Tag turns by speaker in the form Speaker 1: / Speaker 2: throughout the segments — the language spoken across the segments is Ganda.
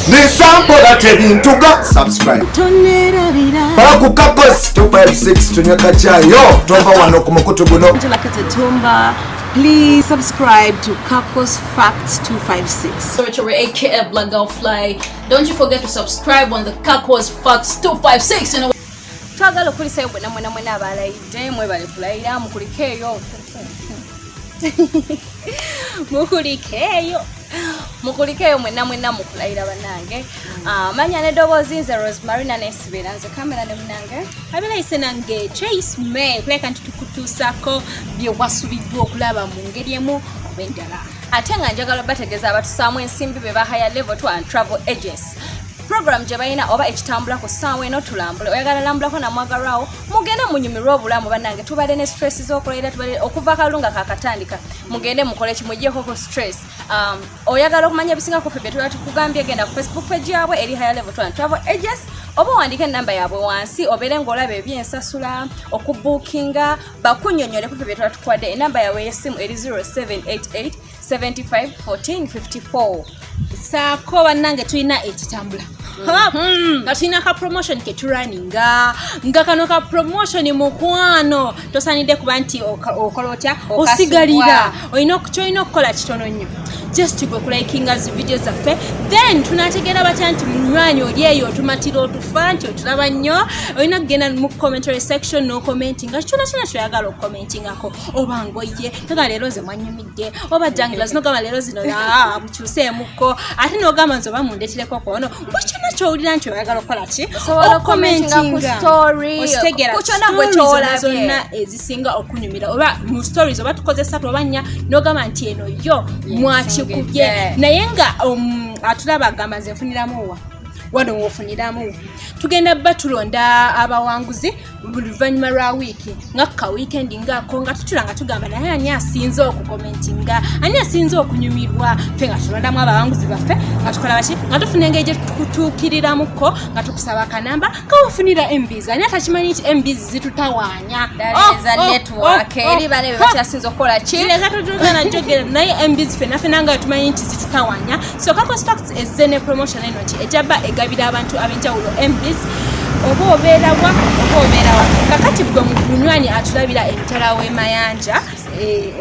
Speaker 1: nisampola tebintuga subscribe Paraku Couples 256 tunyaka chayo tomba wano ku mukutu guno
Speaker 2: Please subscribe to Couples Facts 256.
Speaker 3: So it's aka Black Girl Fly. Don't you forget to subscribe on the Couples Facts 256. You know. Twagala kulisa yobwe namwe abalayide mwe bali kulayira mukulikeyo. Mukulikeyo mwe namwe mukulayira banange. Manya ne dobozi nze Rosemary na Nesibera nze kamera ne munange.
Speaker 2: Abela isenange Chase me kuleka ntukutusako bye wasubidwa okulaba mu ngeri emu obendala.
Speaker 3: Ate nga njagala bategeza abatusaamu ensimbi be bahaya level to and travel agents. Program jebayina oba ekitambula ku saawa eno tulambule oyagala lambulako na mwagalwawo mugende munyumirwa obulamu bannange tubadde ne stress z'okulayira tubadde okuva kalunga kakatandika mugende mukole kimuggyeko ku stress oyagala okumanya ebisinga ku ffe bye tuba tukugambye genda ku Facebook page yaabwe eri higher level to travel agents oba wandika ennamba yaabwe wansi obeere ng'olaba ebyensasula okubookinga bakunnyonnyole ku ffe bye tuba tukwadde ennamba yaabwe y'essimu eri 0788 75 14 54
Speaker 2: saako bannange tulina ekitambula nga tulina ka promotion ke turaninga nga kano ka promotion mukwano tosanidde kuba nti okola otya osigalira olina okukola kitono nnyo just gwe kulikinga zi video zaffe then tunategeera batya nti munywanyi oli eyo otumatira otufa nti otulaba nnyo olina kugenda mu commentary section n'okomentinga kyona kyoyagala okukomentingako oba ngoye toga leero ze mwanyumidde oba jangilas nogamba leero zino bukyuseemukko ate n'ogamba nze oba mundeetereko kwono bukyona kyowulira nti oyagala okukola ki
Speaker 3: okukomentinga
Speaker 2: ku story zonna ezisinga okunyumira oba mu stories oba tukoze 3 oba 4 n'ogamba nti eno yo mwakikubye naye nga atulaba agamba nze nfuniramu wano wofuniramu tugenda batulonda abawanguzi buli luvannyuma lwa wiiki nga ka weekend ngako nga tutulanga tugamba naye ani asinze okukomentinga ani asinze okunyumirwa ffe nga tulondamu abawanguzi baffe nga tukola baki nga tufuna engeri gye tukutuukiriramuko nga tukusaba akanamba kawafunira embizi ani atakimanyi nti embizi zitutawaanya
Speaker 3: network eri bane bakyasinze okukola ki
Speaker 2: leka tutugana jogera naye embizi fenna nga tumanyi nti zitutawaanya so Couples Facts ezze ne promotion eno ki ejaba egabira abantu ab'enjawulo embizi oba obeerawa kakati gwe munywanyi atulabira emitala w'emayanja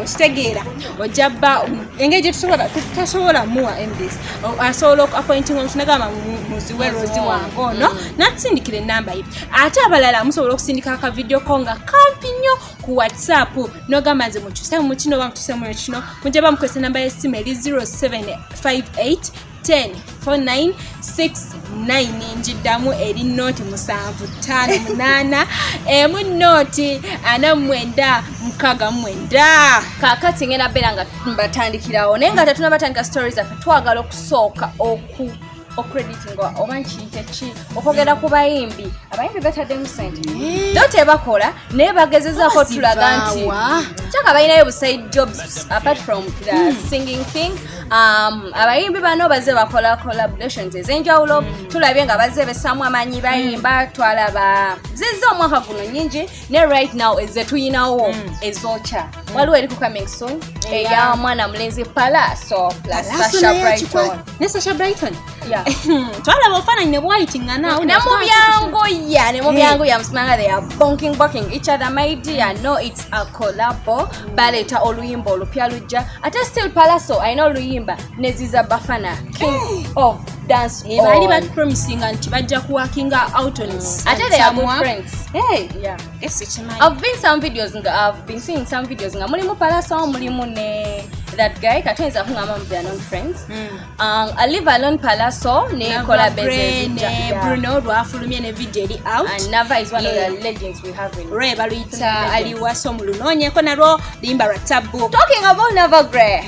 Speaker 2: okitegeera ojjabba engeri gye tutasobola muwa embizi asobola appointinga omuntu nagamba muziwe rozi wange ono natusindikira ennamba ye ate abalala musobola okusindika akavidiyo ko nga kampi nnyo ku WhatsApp n'ogamba nze mukyuse mu kino oba mutuse mu kino mujjaba mukozesa ennamba y'essimu eri 0758 104969 njiddamu eri nooti 758 emu nooti 4969
Speaker 3: kakati ngenda bera nga mbatandikirawo naye nga tetunabatandika stories zaffe twagala okusooka ocrediting oba nkiyite ki okwogera ku bayimbi abayimbi bataddemu sente do tebakola naye bagezezaako tulaga nti kyaka balinayo buside jobs apart from the singing thing abayimbi bano bazze bakola collaborations ez'enjawulo tulabye nga bazze besaamu amanyi bayimba twalaba zizze omwaka guno nyingi ne right now ezze tuyinawo ezokya waliwo eri ku coming soon eya mwana mulenzi Palaso plus
Speaker 2: Sasha Brighton twalaba ofaananyi ne bwayitinga naawe
Speaker 3: ne mu byangu ya msimanga they are bonking each other my dear no it's a collabo baleta oluyimba olupya lujja ate still Palaso ayina oluyimba neziza Bafana king of dance
Speaker 2: bali bat promisinga nti bajja kuwakinga out on
Speaker 3: ate they are good friends
Speaker 2: yeah
Speaker 3: I've been seeing some videos nga mulimu Palaso mulimu ne that guy katenza kungama they are non friends I live alone Palaso ne collaborate
Speaker 2: ne Bruno rwafulumye ne video eri out
Speaker 3: and Nava is one of the legends we have in
Speaker 2: Ray baluita aliwaso mulunonyeko nalwo limba lwa tabu
Speaker 3: talking about Nava Gray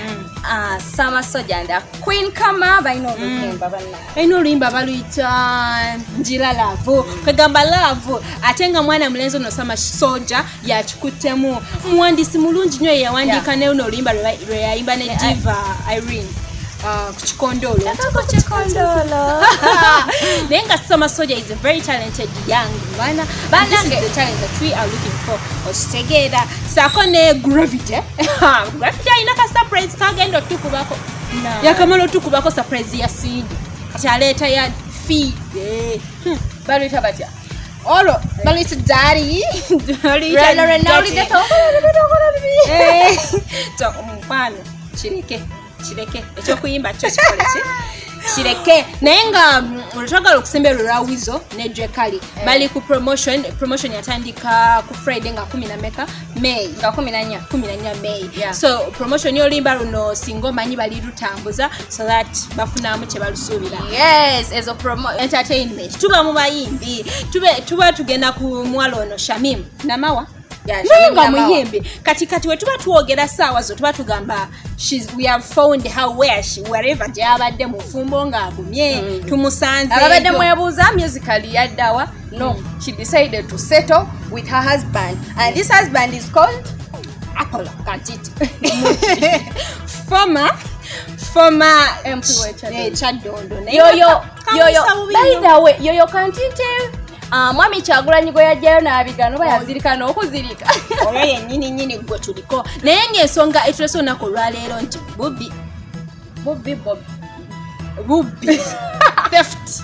Speaker 3: Sama Soja and Queen Kama baino oluyimba banna
Speaker 2: baino oluyimba baluyita njira laavu kagamba laavu ate nga mwana mulenzi ono Sama Soja yakikuttemu muwandiisi mulungi nnyo yawandika ne luno oluyimba lwe yayimba ne Diva Irene kuchikondolo Nenga Sama Soja is a very talented young man. This is the talent that we are looking for. Otegeda sako ne Gravity. Gravity inaka surprise kagendo tukubako. Yakamalo tukubako surprise ya CD. kati aleeta ya fee
Speaker 3: baluyita batya
Speaker 2: olwo baluyita daddy mukwano kireke ekyokuyimba kyo kikole kireke naye nga olutwagala okusemba olwo lwa Wizo ne Drekali bali ku promotion yatandika ku Friday nga 10 May
Speaker 3: nga 14
Speaker 2: May so promotion yolimba luno singa omanyi bali lutambuza so that bafunamu kye balusuubira
Speaker 3: ezo
Speaker 2: entertainment tuba mu bayimbi tuba tugenda ku mwalo ono Shamim Namawa nga muyimbi kati we tuba tuwogera saawa zo tuba tugamba we have found her wherever gyabadde mu fumbo ng'agumye tumusanze
Speaker 3: abadde mwebuuza musically yaddawa no she decided to settle with her husband and this husband is called
Speaker 2: Apollo Kantiti former MP Chaddondo
Speaker 3: yoyo by the way yoyo Kantiti mwami Kyagulanyi gwe yajjayo n'abigano bayazirikana okuzirika
Speaker 2: oyo yennyini gwe tuliko naye ng'ensonga etulese olunaku olwaleero nti bubbi theft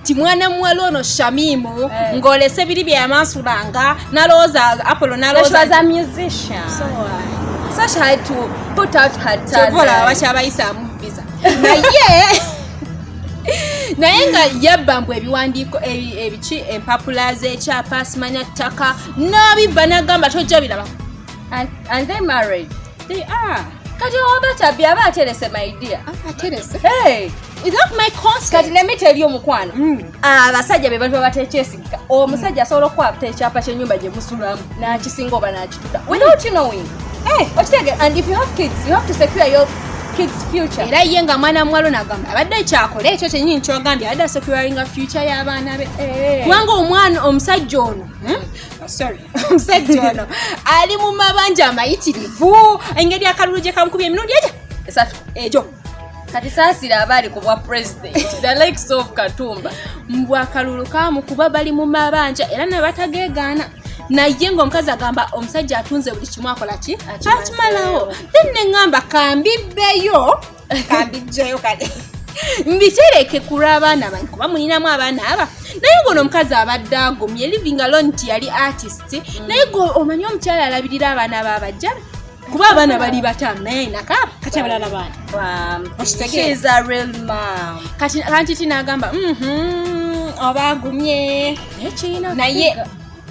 Speaker 2: ti mwana muwala ono Shamimu ng'olese biri bye yamansulanga nalowooza Apollo
Speaker 3: nalowooza musician so she had to put out her
Speaker 2: talent bakyabayisaamu visa naye nga yabbambwa ebiwandiiko ebiki empapula z'ekyapa simanya ttaka n'abibba n'agamba tojja biraba
Speaker 3: and they married
Speaker 2: they are
Speaker 3: kati obatabbi aba aterese my dear
Speaker 2: aterese
Speaker 3: is not my concept kati let me tell you omukwano abasajja be bantu babateekyesigika omusajja asobola okwata ekyapa ky'ennyumba gye musulamu n'akisinga oba n'akituta without you knowing okitege and if you have kids you have to secure your kids future
Speaker 2: era ye nga mwana mwalo nagamba abadde ekyakola ekyo kyenyini kyogambye abadde securinga future y'abaana be kubanga omwana omusajja ono ali mu mabanja amayitirivu engeri akalulu gye kamukubye emirundi egyo
Speaker 3: kati saasira abaali ku bwa president the likes of Katumba
Speaker 2: mbw akalulu kamukuba bali mu mabanja era ne batageegaana naye ng'omukazi agamba omusajja atunze buli kimu akola ki akimalawo then ne ŋŋamba kambibbeyo kale mbitereke ku lw'abaana bange kuba mulinamu abaana aba naye ng'ono omukazi abadde agumye living alone nti yali artist naye omanyi omukyala alabirira abaana baabajjabe kuba abaana bali bataano naye nakaaba kati abalala baana
Speaker 3: she's a real mom
Speaker 2: kati tinagamba oba agumye naye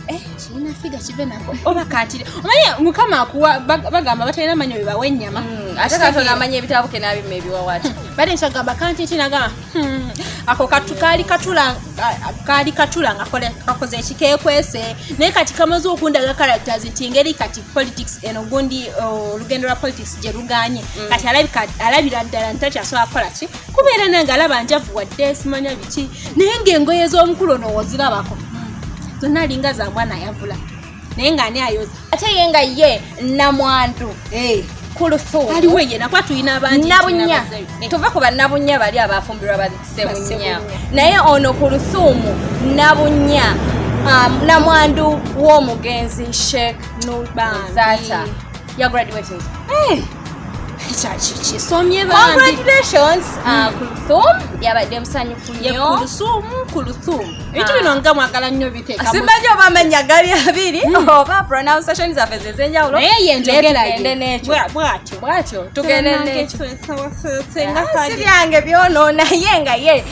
Speaker 2: kirina figa kive nako oba kantire omanyi mukama akuwa bagamba batalina manyo bebawa ennyama
Speaker 3: ate Katonda amanyi ebitabuke n'abima ebiwawaati
Speaker 2: bade nkyagamba kantiti nagamba ako kaali katula nga kakoze ekikeekwese naye kati kamaze okundaga characters nti ngeri kati politics eno gundi olugendo lwa politics gye luganye kati alabira ddala ntakyasobola kukola ki kubeera nange alaba njavu wadde simanya biki naye ng'engoye z'omukulu ono wozirabako zonna alinga za mwana yavula naye nga ani ayoza
Speaker 3: ate ye nga ye Namwandu Kuluthumbu
Speaker 2: aliwo ye nakwa tuyina abangi
Speaker 3: Nabunya tuva ku bannabunya bali abafumbirwa basebunya naye ono Kuluthumbu Nabunya Namwandu w'omugenzi Sheikh Nurbanzata ya graduating
Speaker 2: kisomye
Speaker 3: congratulations Kuluthumbu yabadde musanyufu nnyo
Speaker 2: Kuluthumbu ebintu bino nga mwagala nnyo biteeka
Speaker 3: simanyi oba amanya gali abiri oba pronunciation zaffe zezenjawulo
Speaker 2: naye ye njogera
Speaker 3: bwatyo tugende nekyo siryange byonoona ye nga ye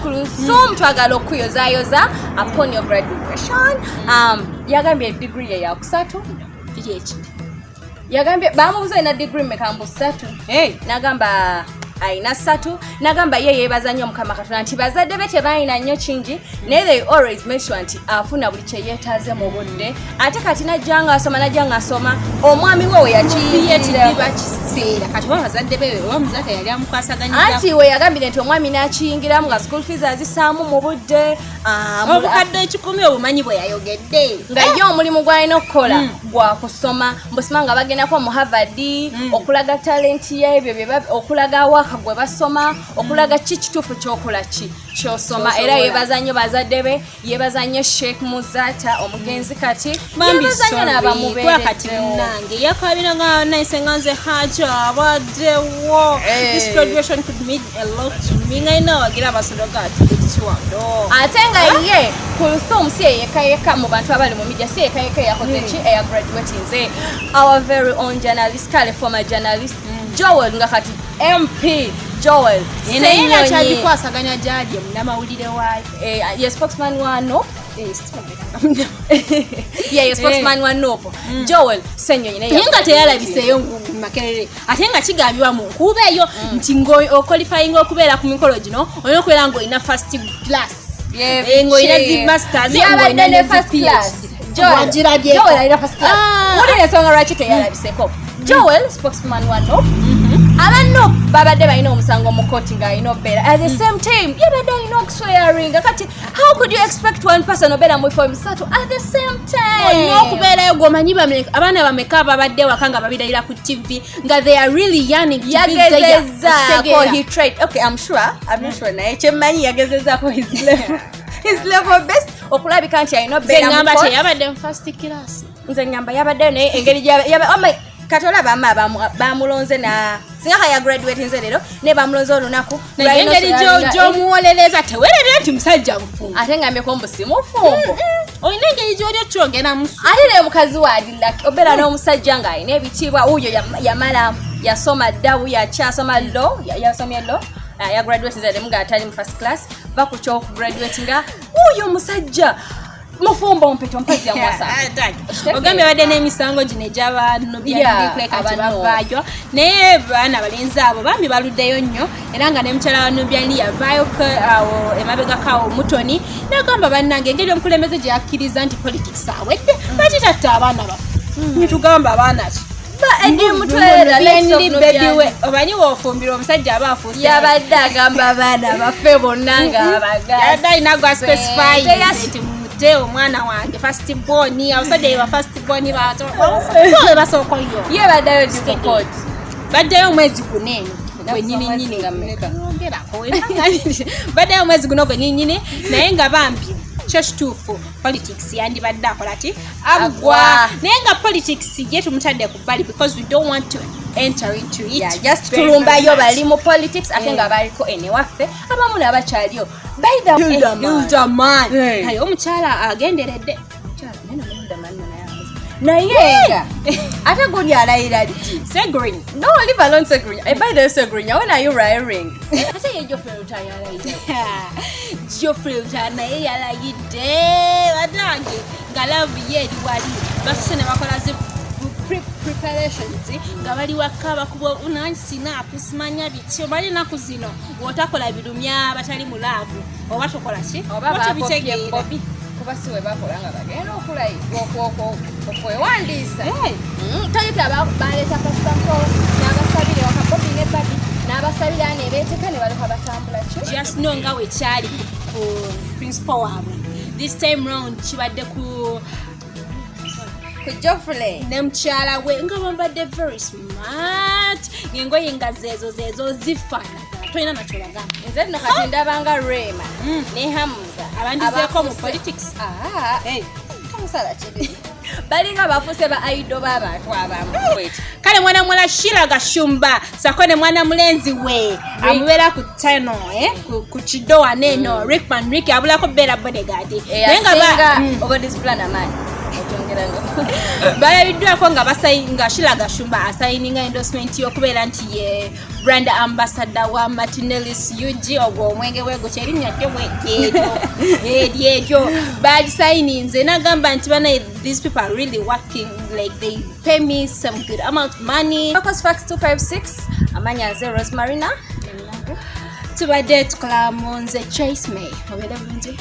Speaker 3: Kuluthumbu twagala okuyozaayoza upon your graduation yagambye degree ye yakusatu yagambye bamubuza ina degree mekambu 3 nagamba aina 3 nagamba ye yebaza nnyo Mukama Katonda nti bazadde be tebalina nnyo kingi naye they always make sure nti afuna buli kye yeetaaze mu budde ate kati najjanga asoma omwami we yakiyitirira
Speaker 2: bakiseera kati bazadde be omuzadde yali amukwasaganya
Speaker 3: anti we yagambire nti omwami n'akiyingiramu nga school fees azisaamu mu budde
Speaker 2: obukadde 10 obumanyi bwe yayogedde
Speaker 3: nga ye omulimu gw'alina okukola gwa kusoma mbusima nga bagendako mu Harvard okulaga talent ye ebyo okulaga waka gwe basoma okulaga kituufu kyokola kyosoma era yebaza nnyo bazadde be yebaza nnyo Sheikh Muzata omugenzi kati yebaza nnyo n'abamubeereddewo
Speaker 2: nange yakabiranga nayisenga nze haja abaddewo this graduation could mean a lot to me minga ina wagira basologa ati ekiwando
Speaker 3: ate nga ye Kulthum si yekayeka mu bantu abali mu media si yekayeka yakoze ki eya graduate nze our very own journalist kale former journalist Joel nga kati MP Joel
Speaker 2: Senyonyi chabikwasaganya jaje munamawulire wayo
Speaker 3: yes spokesman wano yeah spokesman wano Joel Senyonyi naye
Speaker 2: nga teyalabiseyo ngungu makerere ate nga kigambibwa mu nkuba eyo nti ngo qualifying okubeera ku mikolo gino olina okubeera ngo ina first class ngo ina zi masters
Speaker 3: ngo ina first class Joel alina first class uli nsonga lwaki teyalabiseko Joel spokesman wano abanno babadde balina omusango mu court nga alina obeera at the same time yabadde alina okuswearing kati how could you expect one person obeera mu bifo bisatu at the same time
Speaker 2: olina okubeerayo gwomanyi abaana bameka babadde waka nga babirayira ku TV nga they are really yearning to be there
Speaker 3: he tried okay I'm not sure naye kyemmanyi yagezezaako his level best okulabika nti alina obeera mu
Speaker 2: court yabadde mu first class
Speaker 3: nze ngamba yabadde naye engeri katola bamulonze na singa ya graduate nze lero ne bamulonze olunaku
Speaker 2: engeri gy'omuwoleleza tewerere nti musajja mufumbo
Speaker 3: ate ngambe ko mbusi mufumbo
Speaker 2: olina engeri gy'olyo kyongera musu
Speaker 3: ate ne mukazi wa Adilaki obeera n'omusajja nga alina ebitiibwa uyo yamala yasoma ddawu yakyasoma yasomye law ya graduate nze lemu ng'atali mu first class bakukyo okugraduate nga uyo musajja mufumbo mpeto mpazi ya mwasa
Speaker 2: ogambye badde n'emisango gino egy'abantu byakuleka nti bavaayo naye baana balenzi abo bambi baluddeyo nnyo era nga ne mukyala wa Nubian yavaayo awo emabegakawo Mutoni n'agamba bannange engeri omukulembeze gye yakkiriza nti politics awedde bakitatta abaana baffe nitugamba abaana ki obanyi wofumbira omusajja aba afuuse
Speaker 3: yabadde agamba abaana baffe bonna
Speaker 2: ng'abagayadde alina gwa specify omwana wange first born abasajja ba first born basookoyo
Speaker 3: ye baddayo dipokot
Speaker 2: baddayo omwezi guno baddayo omwezi guno gwenyinyini naye nga bambi kyo kituufu politics yandibadde akola ki agwa naye nga politics ye tumutadde ku bbali because we don't want to enter into it
Speaker 3: just tulumbayo bali mu politics ate nga baliko enewaffe abamu n'abakyaliyo
Speaker 2: Hildaman aye omukyala agenderedde
Speaker 3: naye nga ate guli alayira ddi
Speaker 2: Segrin
Speaker 3: no leave alone Segrin by the Segrin when are you hiring ate ye Geoffrey Rutaya yalayira
Speaker 2: Geoffrey Rutaya naye yalayidde badange nga love ye eri wali basose ne bakola zi preparations nga bali waka bakuba unansinaapu simanya bityo bali naku zino bw'otakola birumya batali mu laavu oba tokola ki
Speaker 3: oba bitegeera kuba siwe bakola nga bagenda okulayi okwewandiisa toyita baleeta pasitampo n'abasabire wakabobi ne babi n'abasabire ane beeteka ne baleka batambula kyo
Speaker 2: just know nga wekyali ku principal waabwe this time round kibadde ku
Speaker 3: Geoffrey
Speaker 2: ne mukyala we nga bambadde very smart ng'engoye nga zeezo zifaana tolina nakyolagamba
Speaker 3: nze nno kati ndabanga Rema ne Hamza
Speaker 2: abandizeeko mu politics
Speaker 3: kamusala kibi balinga bafuuse ba aido b'abantu abamu
Speaker 2: kale mwana muwala Shira Gashumba sako ne mwana mulenzi we amubeera ku tano ku kidowa neno Rickman Rick abulako beera bodyguard
Speaker 3: naye nga obodisplana mani
Speaker 2: balabiddwako nga Shira Gashumba asayininga endorsement y'okubeera nti ye brand ambassador wa Martinellis UG ogwo omwenge bwego kyerinnya kyo eryo bagisayininze n'agamba nti bana these people are really working like they pay me some good amount of money.
Speaker 3: Focus Facts 256 amanya nze Rosemarina
Speaker 2: tubadde tukola mu nze Chase May obeera bulungi